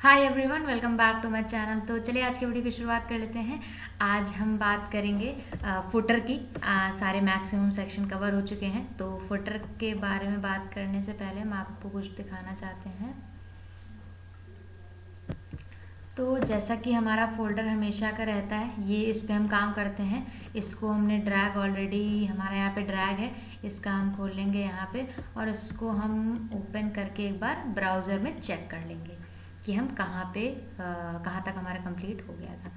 Hi everyone, welcome back to my channel. तो चलिए आज की वीडियो की शुरुआत कर लेते हैं। आज हम बात करेंगे फुटर की। सारे मैक्सिमम सेक्शन कवर हो चुके हैं, तो फुटर के बारे में बात करने से पहले हम आपको कुछ दिखाना चाहते हैं। तो जैसा कि हमारा फोल्डर हमेशा का रहता है, ये इस पे हम काम करते हैं। इसको हमने ड्रैग ऑलरेडी हमारा यहाँ पे ड्रैग है, इसका हम खोल लेंगे यहाँ पे और इसको हम ओपन करके एक बार ब्राउज़र में चेक कर लेंगे कि हम कहाँ तक हमारा कंप्लीट हो गया था।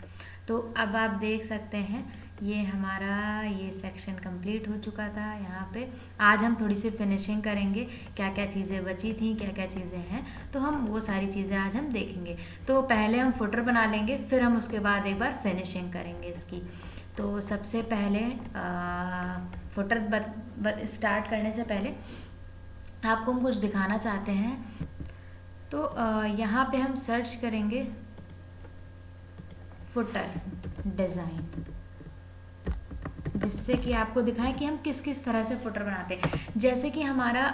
तो अब आप देख सकते हैं ये सेक्शन कंप्लीट हो चुका था। यहाँ पे आज हम थोड़ी सी फिनिशिंग करेंगे, क्या क्या चीज़ें बची थी, क्या क्या चीज़ें हैं, तो हम वो सारी चीज़ें आज हम देखेंगे। तो पहले हम फुटर बना लेंगे, फिर हम उसके बाद एक बार फिनिशिंग करेंगे इसकी। तो सबसे पहले फुटर स्टार्ट करने से पहले आपको हम कुछ दिखाना चाहते हैं। तो यहाँ पे हम सर्च करेंगे फुटर डिज़ाइन, जिससे कि आपको दिखाएं कि हम किस किस तरह से फुटर बनाते हैं। जैसे कि हमारा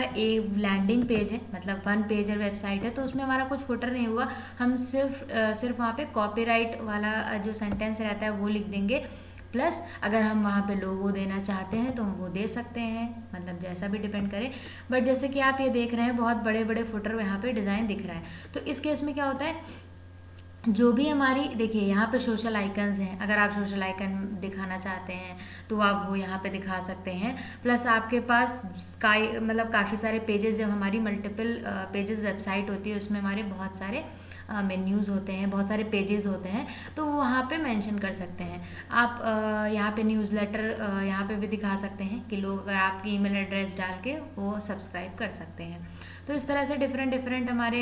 एक लैंडिंग पेज है, मतलब 1 पेजर वेबसाइट है, तो उसमें हमारा कुछ फुटर नहीं हुआ। हम सिर्फ वहाँ पे कॉपीराइट वाला जो सेंटेंस रहता है वो लिख देंगे। प्लस अगर हम वहाँ पे लोगो देना चाहते हैं तो हम वो दे सकते हैं, मतलब जैसा भी डिपेंड करे। बट जैसे कि आप ये देख रहे हैं, बहुत बड़े बड़े फुटर यहाँ पे डिज़ाइन दिख रहा है। तो इस केस में क्या होता है, जो भी हमारी देखिए यहाँ पे सोशल आइकन्स हैं, अगर आप सोशल आइकन दिखाना चाहते हैं तो आप वो यहाँ पे दिखा सकते हैं। प्लस आपके पास काफ़ी सारे पेजेस, जब हमारी मल्टीपल पेजेस वेबसाइट होती है, उसमें हमारे बहुत सारे मेन्यूज़ होते हैं, बहुत सारे पेजेस होते हैं, तो वो वहाँ पे मेंशन कर सकते हैं। आप यहाँ पे न्यूज़लेटर यहाँ पे भी दिखा सकते हैं कि लोग अगर आपकी ईमेल एड्रेस डाल के वो सब्सक्राइब कर सकते हैं। तो इस तरह से डिफरेंट डिफरेंट हमारे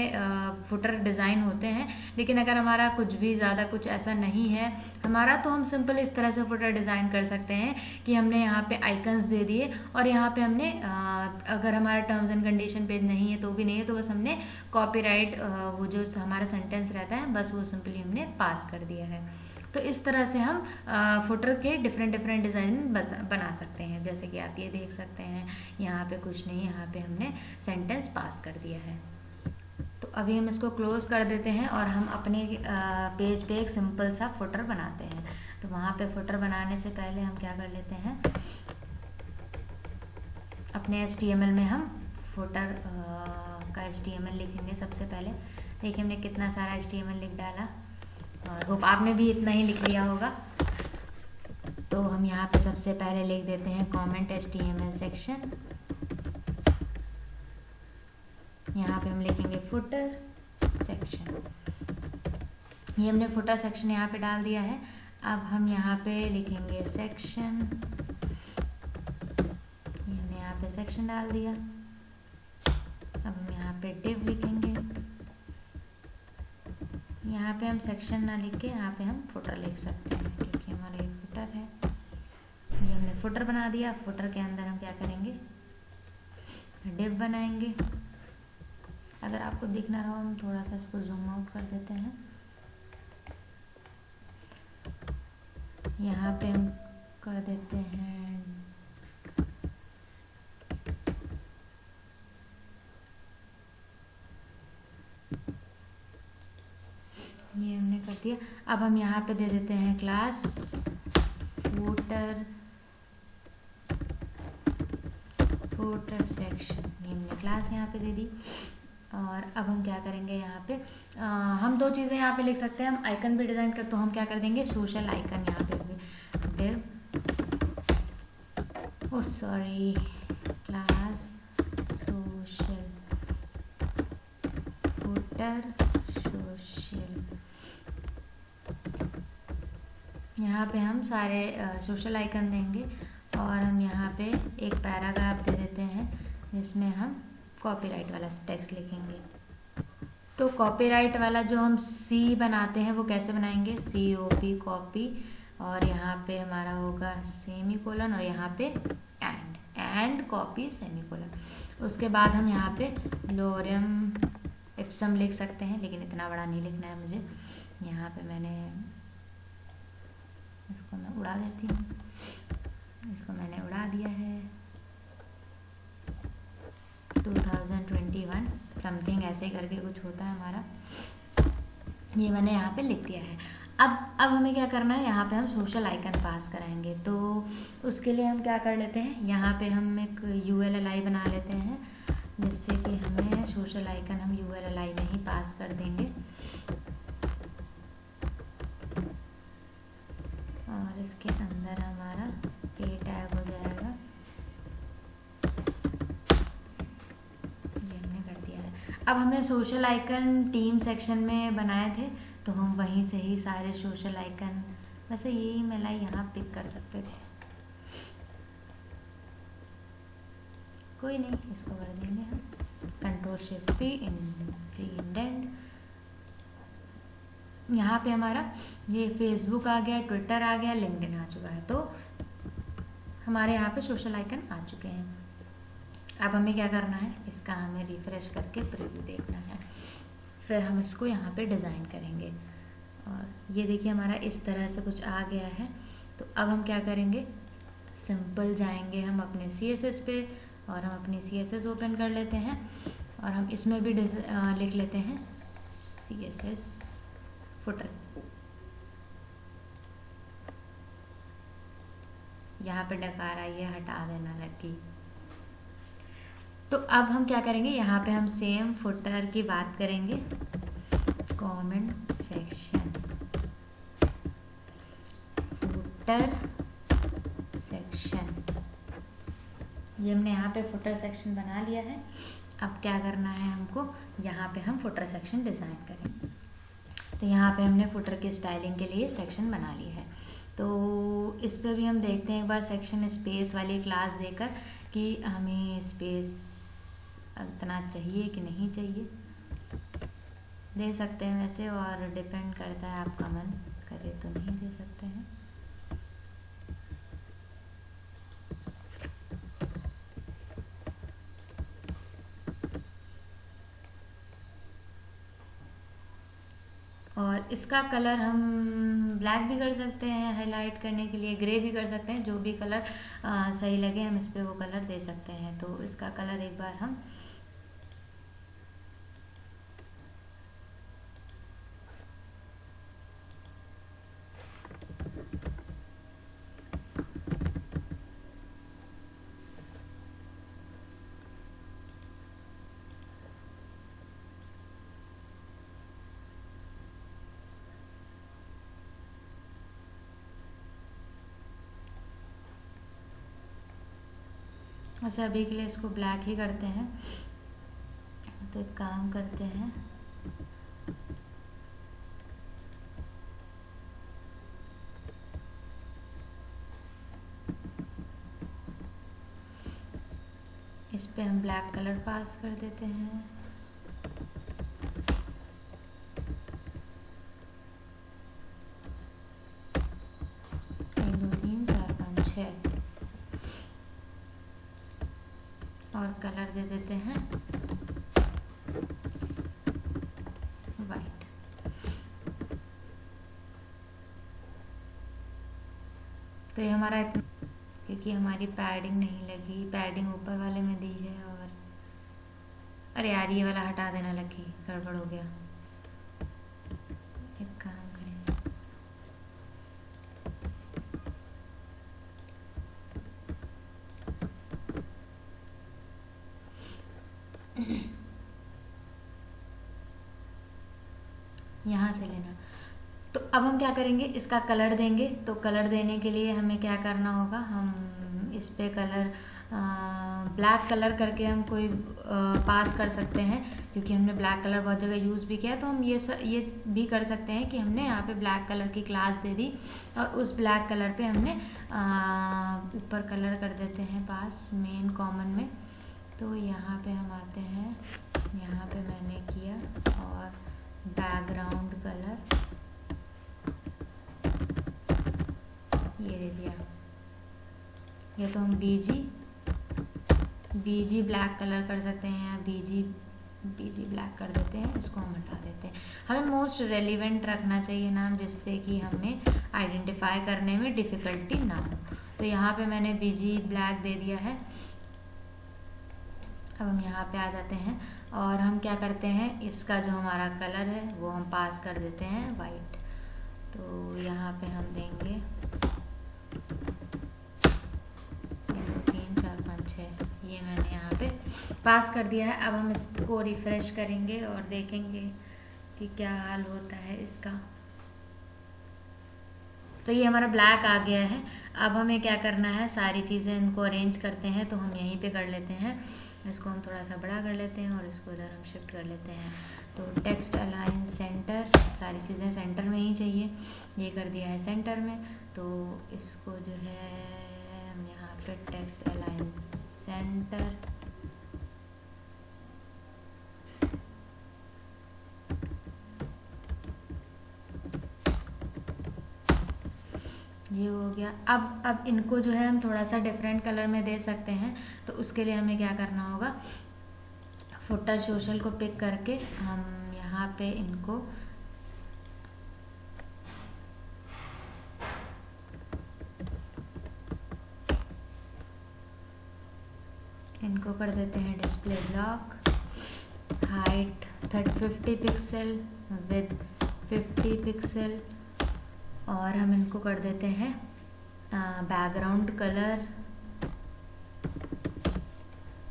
फुटर डिज़ाइन होते हैं। लेकिन अगर हमारा कुछ ऐसा नहीं है हमारा, तो हम सिंपल इस तरह से फुटर डिज़ाइन कर सकते हैं कि हमने यहाँ पे आइकन्स दे दिए और यहाँ पे हमने अगर हमारा टर्म्स एंड कंडीशन पेज नहीं है तो भी नहीं है, तो बस हमने कॉपीराइट वो जो हमारा सेंटेंस रहता है बस वो सिंपली हमने पास कर दिया है। तो इस तरह से हम फुटर के डिफरेंट डिफरेंट डिज़ाइन बना सकते हैं। जैसे कि आप ये देख सकते हैं, यहाँ पे कुछ नहीं, यहाँ पे हमने सेंटेंस पास कर दिया है। तो अभी हम इसको क्लोज कर देते हैं और हम अपने पेज पे एक सिंपल सा फुटर बनाते हैं। तो वहाँ पे फुटर बनाने से पहले हम क्या कर लेते हैं, अपने HTML में हम फुटर का HTML लिखेंगे सबसे पहले। देखिए हमने कितना सारा HTML लिख डाला, और होप आपने भी इतना ही लिख लिया होगा। तो हम यहाँ पे सबसे पहले लिख देते हैं कमेंट HTML सेक्शन। यहाँ पे हम लिखेंगे फुटर सेक्शन। ये हमने फुटर सेक्शन यहाँ पे डाल दिया है। अब हम यहाँ पे लिखेंगे सेक्शन, ये हमने यहाँ पे सेक्शन डाल दिया। अब हम यहाँ पे डिव लिखेंगे। यहाँ पे हम सेक्शन ना लिख के यहाँ पे हम फुटर लिख सकते हैं, क्योंकि हमारा ये फुटर है। ये हमने फुटर बना दिया। फुटर के अंदर हम क्या करेंगे, डिव बनाएंगे। अगर आपको दिख ना रहा हो, हम थोड़ा सा इसको जूम आउट कर देते हैं। यहाँ पे हम कर देते हैं ये हमने कर दिया। अब हम यहाँ पे दे देते हैं क्लास फुटर सेक्शन। ये हमने क्लास यहाँ पे दे दी। और अब हम क्या करेंगे, यहाँ पे हम 2 चीज़ें यहाँ पे लिख सकते हैं। हम आइकन भी डिज़ाइन कर, तो हम क्या कर देंगे, सोशल आइकन यहाँ पे भी क्लास सोशल फुटर सोशल। यहाँ पे हम सारे सोशल आइकन देंगे और हम यहाँ पे एक पैराग्राफ दे देते हैं जिसमें हम कॉपीराइट वाला टेक्स्ट लिखेंगे। तो कॉपीराइट वाला जो हम C बनाते हैं वो कैसे बनाएंगे, COP कॉपी, और यहाँ पे हमारा होगा सेमीकोलन, और यहाँ पे एंड कॉपी सेमीकोलन। उसके बाद हम यहाँ पे लोरेम इप्सम लिख सकते हैं, लेकिन इतना बड़ा नहीं लिखना है मुझे। यहाँ पे इसको मैं उड़ा देती हूँ, इसको मैंने उड़ा दिया है। 2021 समथिंग ऐसे करके कुछ होता है हमारा। ये मैंने यहाँ पे लिख दिया है। अब हमें क्या करना है, यहाँ पे हम सोशल आइकन पास कराएंगे। तो उसके लिए हम क्या कर लेते हैं, यहाँ पे हम एक ULLI बना लेते हैं, जिससे कि हमें सोशल आइकन हम ULLI में ही पास कर देंगे। और इसके अंदर हमारा पे टैग हो जाएगा, ये हमने कर दिया है। अब हमने सोशल आइकन टीम सेक्शन में बनाए थे, तो हम वहीं से ही सारे सोशल आइकन, वैसे यही मेला यहाँ पिक कर सकते थे, कोई नहीं, इसको कर देंगे हम Ctrl+Shift+P इंडेंट। यहाँ पे हमारा ये फेसबुक आ गया, ट्विटर आ गया, लिंक्डइन आ चुका है, तो हमारे यहाँ पे सोशल आइकन आ चुके हैं। अब हमें क्या करना है, इसका हमें रिफ्रेश करके प्रीव्यू देखना है, फिर हम इसको यहाँ पे डिज़ाइन करेंगे। और ये देखिए हमारा इस तरह से कुछ आ गया है। तो अब हम क्या करेंगे, सिंपल जाएंगे हम अपने CSS पे, और हम अपनी CSS ओपन कर लेते हैं, और हम इसमें भी लिख लेते हैं CSS फुटर। यहाँ पे डकार आई है, हटा देना लगी। तो अब हम क्या करेंगे, यहाँ पे हम सेम फुटर की बात करेंगे, कमेंट सेक्शन, फुटर सेक्शन, ये हमने यहाँ पे फुटर सेक्शन बना लिया है। अब क्या करना है हमको, यहाँ पे हम फुटर सेक्शन डिज़ाइन करेंगे। तो यहाँ पे हमने फुटर की स्टाइलिंग के लिए सेक्शन बना लिया है। तो इस पे भी हम देखते हैं एक बार सेक्शन स्पेस वाली क्लास देकर कि हमें स्पेस इतना चाहिए कि नहीं चाहिए। दे सकते हैं वैसे, और डिपेंड करता है, आपका मन करे तो नहीं दे सकते हैं। और इसका कलर हम ब्लैक भी कर सकते हैं हाईलाइट करने के लिए, ग्रे भी कर सकते हैं, जो भी कलर सही लगे हम इस पर वो कलर दे सकते हैं। तो इसका कलर एक बार हम अच्छा अभी के लिए इसको ब्लैक ही करते हैं। तो एक काम करते हैं, इस पे हम ब्लैक कलर पास कर देते हैं। 1 2 3 4 5 6 और कलर दे देते हैं वाइट। तो ये हमारा इतना, क्योंकि हमारी पैडिंग नहीं लगी, पैडिंग ऊपर वाले में दी है। और अरे यार ये वाला हटा देना लगी, गड़बड़ हो गया। एक काम करें, यहाँ से लेना। तो अब हम क्या करेंगे, इसका कलर देंगे। तो कलर देने के लिए हमें क्या करना होगा, हम इस पे कलर ब्लैक कलर करके हम कोई पास कर सकते हैं, क्योंकि हमने ब्लैक कलर बहुत जगह यूज़ भी किया। तो हम ये भी कर सकते हैं कि हमने यहाँ पे ब्लैक कलर की क्लास दे दी, और उस ब्लैक कलर पे हमने ऊपर कलर कर देते हैं पास मेन कॉमन में। तो यहाँ पे हम आते हैं, यहाँ पे मैंने किया और बैकग्राउंड कलर ये दे दिया। ये तो हम बीजी ब्लैक कलर कर सकते हैं, या बीजी ब्लैक कर देते हैं। इसको हम हटा देते हैं। हमें मोस्ट रेलिवेंट रखना चाहिए नाम, जिससे कि हमें आइडेंटिफाई करने में डिफ़िकल्टी ना हो। तो यहाँ पे मैंने बीजी ब्लैक दे दिया है। अब हम यहाँ पे आ जाते हैं और हम क्या करते हैं, इसका जो हमारा कलर है वो हम पास कर देते हैं वाइट। तो यहाँ पे हम देंगे 2 3 4 5 6, ये मैंने यहाँ पे पास कर दिया है। अब हम इसको रिफ्रेश करेंगे और देखेंगे कि क्या हाल होता है इसका। तो ये हमारा ब्लैक आ गया है। अब हमें क्या करना है, सारी चीज़ें इनको अरेंज करते हैं। तो हम यहीं पे कर लेते हैं, इसको हम थोड़ा सा बड़ा कर लेते हैं और इसको इधर हम शिफ्ट कर लेते हैं। तो टेक्स्ट अलाइन सेंटर, सारी चीज़ें सेंटर में ही चाहिए, ये कर दिया है सेंटर में। तो इसको जो है हम यहाँ पे टेक्स्ट अलाइन सेंटर, ये हो गया। अब इनको जो है हम थोड़ा सा डिफरेंट कलर में दे सकते हैं। तो उसके लिए हमें क्या करना होगा, फुटर सोशल को पिक करके हम यहाँ पे इनको कर देते हैं display block, height 50 pixel, with 50 pixel, और हम इनको कर देते हैं बैकग्राउंड कलर।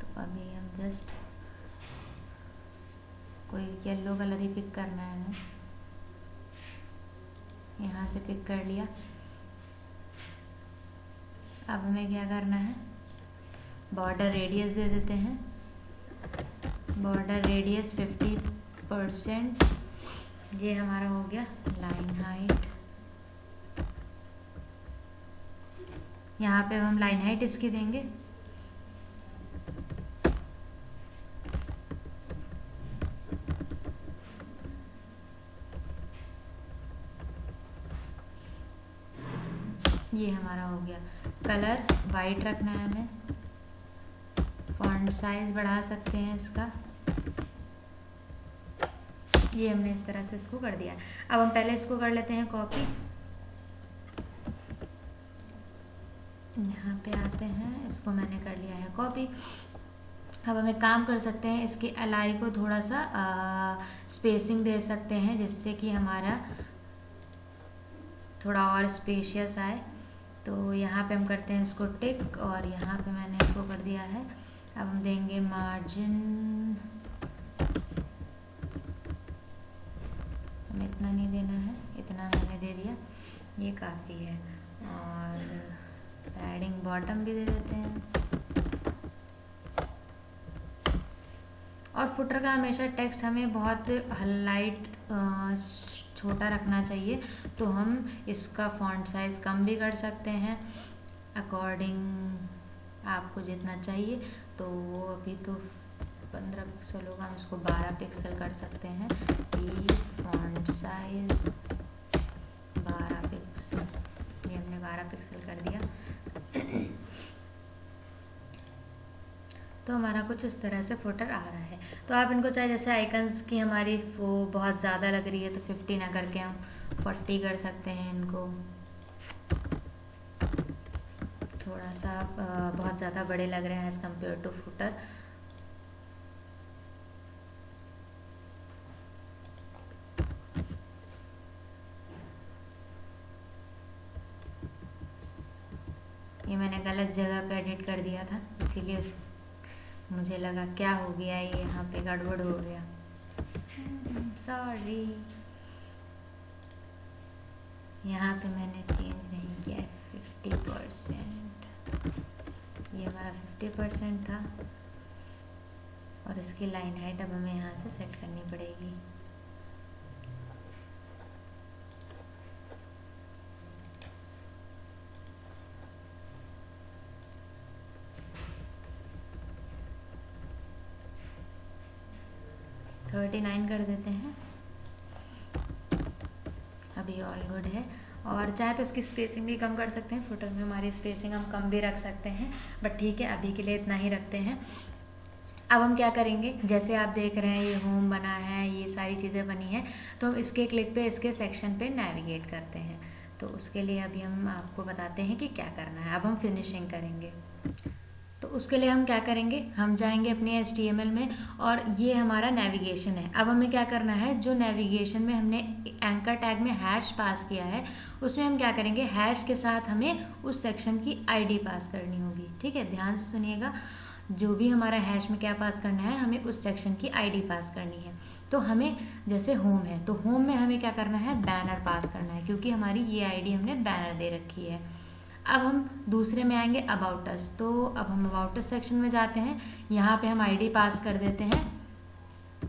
तो अभी हम जस्ट कोई येलो कलर ही पिक करना है हमें, यहाँ से पिक कर लिया। अब हमें क्या करना है, बॉर्डर रेडियस दे देते हैं, बॉर्डर रेडियस 50%। ये हमारा हो गया लाइन हाइट। यहाँ पे हम लाइन हाइट इसकी देंगे ये हमारा हो गया। कलर वाइट रखना है हमें, फॉन्ट साइज बढ़ा सकते हैं इसका, ये हमने इस तरह से इसको कर दिया। अब हम पहले इसको कर लेते हैं कॉपी, यहाँ पे आते हैं, इसको मैंने कर लिया है कॉपी। अब हम एक काम कर सकते हैं, इसके अलाई को थोड़ा सा स्पेसिंग दे सकते हैं, जिससे कि हमारा थोड़ा और स्पेशियस आए। तो यहाँ पे हम करते हैं इसको टिक, और यहाँ पे मैंने इसको कर दिया है। अब हम देंगे मार्जिन, हमें इतना नहीं देना है, इतना मैंने दे दिया, ये काफ़ी है। और पैडिंग बॉटम भी दे देते हैं। और फुटर का हमेशा टेक्स्ट हमें बहुत हाईलाइट छोटा रखना चाहिए। तो हम इसका फॉन्ट साइज कम भी कर सकते हैं अकॉर्डिंग आपको जितना चाहिए। तो वो अभी तो 15 पिक्सल होगा, हम इसको 12 पिक्सल कर सकते हैं। ये फॉन्ट साइज 12 पिक्सल, ये हमने 12 पिक्सल कर दिया। तो हमारा कुछ इस तरह से फुटर आ रहा है। तो आप इनको चाहे जैसे आइकन्स की हमारी वो बहुत ज़्यादा लग रही है तो 50 ना करके हम 40 कर सकते हैं इनको, थोड़ा सा बहुत ज़्यादा बड़े लग रहे हैं एज़ कम्पेयर टू फुटर। ये मैंने गलत जगह पे एडिट कर दिया था, इसीलिए मुझे लगा क्या हो गया, ये यहाँ पे गड़बड़ हो गया, सॉरी। यहाँ पे मैंने चेंज नहीं किया है 50%, ये हमारा 50% था। और इसकी लाइन हाइट अब हमें यहाँ से सेट करनी पड़ेगी। तो 39 कर देते हैं, अभी ऑल गुड है। और चाहे तो इसकी स्पेसिंग भी कम कर सकते हैं, फुटर में हमारी स्पेसिंग हम कम भी रख सकते हैं, बट ठीक है अभी के लिए इतना ही रखते हैं। अब हम क्या करेंगे, जैसे आप देख रहे हैं ये होम बना है, ये सारी चीज़ें बनी हैं, तो हम इसके क्लिक पे इसके सेक्शन पे नेविगेट करते हैं। तो उसके लिए अभी हम आपको बताते हैं कि क्या करना है। अब हम फिनिशिंग करेंगे। तो उसके लिए हम क्या करेंगे, हम जाएंगे अपने HTML में और ये हमारा नेविगेशन है। अब हमें क्या करना है, जो नेविगेशन में हमने एंकर टैग में हैश पास किया है उसमें हम क्या करेंगे, हैश के साथ हमें उस सेक्शन की ID पास करनी होगी। ठीक है, ध्यान से सुनिएगा, जो भी हमारा हैश में क्या पास करना है, हमें उस सेक्शन की ID पास करनी है। तो हमें जैसे होम है तो होम में हमें क्या करना है, बैनर पास करना है, क्योंकि हमारी ये ID हमने बैनर दे रखी है। अब हम दूसरे में आएंगे अबाउट अस। तो अब हम अबाउट अस सेक्शन में जाते हैं, यहाँ पे हम ID पास कर देते हैं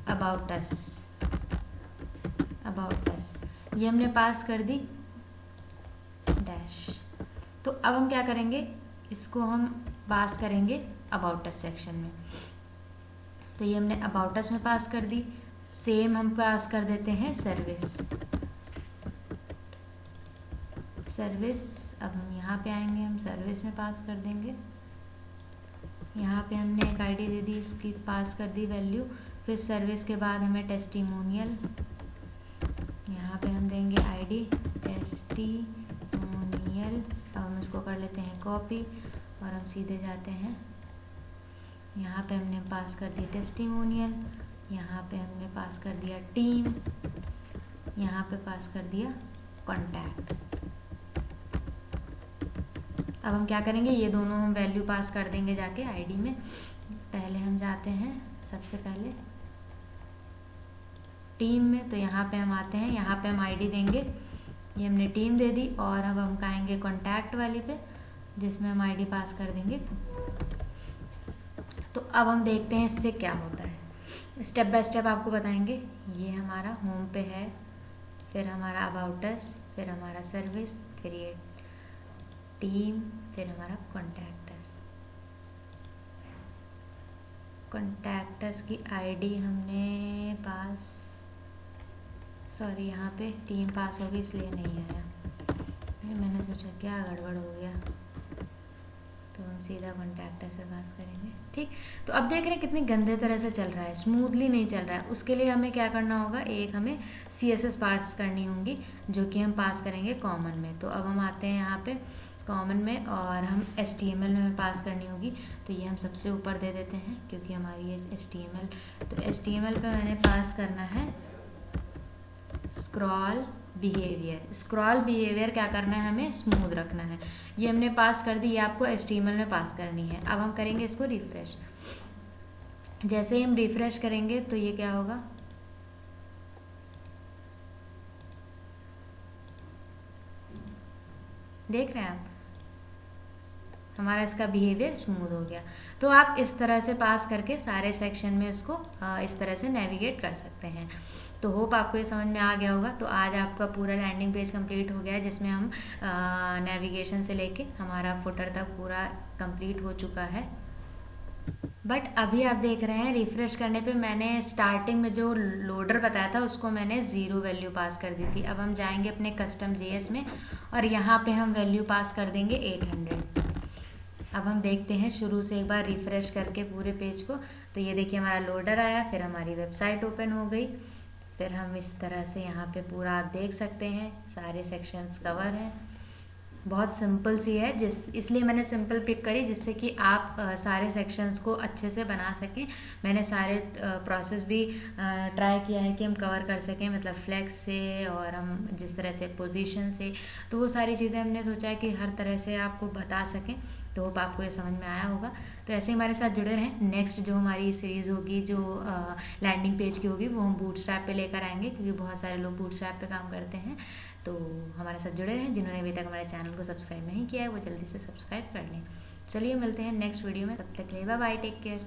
अबाउट अस। अबाउट अस ये हमने पास कर दी डैश। तो अब हम क्या करेंगे, इसको हम पास करेंगे अबाउट अस सेक्शन में। तो ये हमने अबाउट अस में पास कर दी। सेम हम पास कर देते हैं सर्विस। सर्विस अब हम यहाँ पे आएंगे, हम सर्विस में पास कर देंगे। यहाँ पे हमने एक ID दे दी, इसकी पास कर दी वैल्यू। फिर सर्विस के बाद हमें टेस्टिमोनियल, यहाँ पे हम देंगे ID टेस्टिमोनियल। अब हम इसको कर लेते हैं कॉपी और हम सीधे जाते हैं, यहाँ पे हमने पास कर दी टेस्टिमोनियल, यहाँ पे हमने पास कर दिया टीम, यहाँ पे पास कर दिया कॉन्टैक्ट। अब हम क्या करेंगे, ये दोनों हम वैल्यू पास कर देंगे जाके ID में। पहले हम जाते हैं सबसे पहले टीम में, तो यहाँ पे हम आते हैं, यहाँ पे हम ID देंगे, ये हमने टीम दे दी। और अब हम आएंगे कॉन्टैक्ट वाली पे, जिसमें हम ID पास कर देंगे। तो अब हम देखते हैं इससे क्या होता है, स्टेप बाय स्टेप आपको बताएंगे। ये हमारा होम पे है, फिर हमारा अबाउट अस, फिर हमारा सर्विस, फिर ये टीम, फिर हमारा कॉन्टैक्टस। कॉन्टैक्टस की ID हमने पास, सॉरी यहाँ पे टीम पास होगी इसलिए नहीं आया, मैंने सोचा क्या गड़बड़ हो गया, तो हम सीधा कॉन्टैक्टस से पास करेंगे। ठीक, तो अब देख रहे हैं कितनी गंदे तरह से चल रहा है, स्मूथली नहीं चल रहा है। उसके लिए हमें क्या करना होगा, एक हमें CSS पास करनी होंगी, जो कि हम पास करेंगे कॉमन में। तो अब हम आते हैं यहाँ पे कॉमन में और हम HTML में पास करनी होगी। तो ये हम सबसे ऊपर दे देते हैं क्योंकि हमारी ये HTML, तो HTML पे मैंने पास करना है स्क्रॉल बिहेवियर। स्क्रॉल बिहेवियर क्या करना है, हमें स्मूथ रखना है। ये हमने पास कर दी, ये आपको HTML में पास करनी है। अब हम करेंगे इसको रिफ्रेश। जैसे ही हम रिफ्रेश करेंगे तो ये क्या होगा, देख रहे हैं आप, हमारा इसका बिहेवियर स्मूथ हो गया। तो आप इस तरह से पास करके सारे सेक्शन में इसको इस तरह से नेविगेट कर सकते हैं। तो होप आपको ये समझ में आ गया होगा। तो आज आपका पूरा लैंडिंग पेज कंप्लीट हो गया है, जिसमें हम नेविगेशन से लेके हमारा फुटर तक पूरा कंप्लीट हो चुका है। बट अभी आप देख रहे हैं रिफ्रेश करने पे मैंने स्टार्टिंग में जो लोडर बताया था उसको मैंने 0 वैल्यू पास कर दी थी। अब हम जाएंगे अपने कस्टम JS में और यहाँ पे हम वैल्यू पास कर देंगे 800। अब हम देखते हैं शुरू से एक बार रिफ्रेश करके पूरे पेज को। तो ये देखिए हमारा लोडर आया, फिर हमारी वेबसाइट ओपन हो गई। फिर हम इस तरह से यहाँ पे पूरा आप देख सकते हैं सारे सेक्शंस कवर हैं। बहुत सिंपल सी है, इसलिए मैंने सिंपल पिक करी जिससे कि आप सारे सेक्शंस को अच्छे से बना सकें। मैंने सारे प्रोसेस भी ट्राई किया है कि हम कवर कर सकें, मतलब फ्लैक्स से और हम जिस तरह से पोजीशन से, तो वो सारी चीज़ें हमने सोचा है कि हर तरह से आपको बता सकें। तो होप आपको ये समझ में आया होगा। तो ऐसे ही हमारे साथ जुड़े रहें। नेक्स्ट जो हमारी सीरीज़ होगी जो लैंडिंग पेज की होगी वो हम बूटस्ट्रैप पे लेकर आएंगे, क्योंकि बहुत सारे लोग बूटस्ट्रैप पे काम करते हैं। तो हमारे साथ जुड़े रहें। जिन्होंने अभी तक हमारे चैनल को सब्सक्राइब नहीं किया है वो जल्दी से सब्सक्राइब कर लें। चलिए मिलते हैं नेक्स्ट वीडियो में, तब तक के लिए बाय बाय, टेक केयर।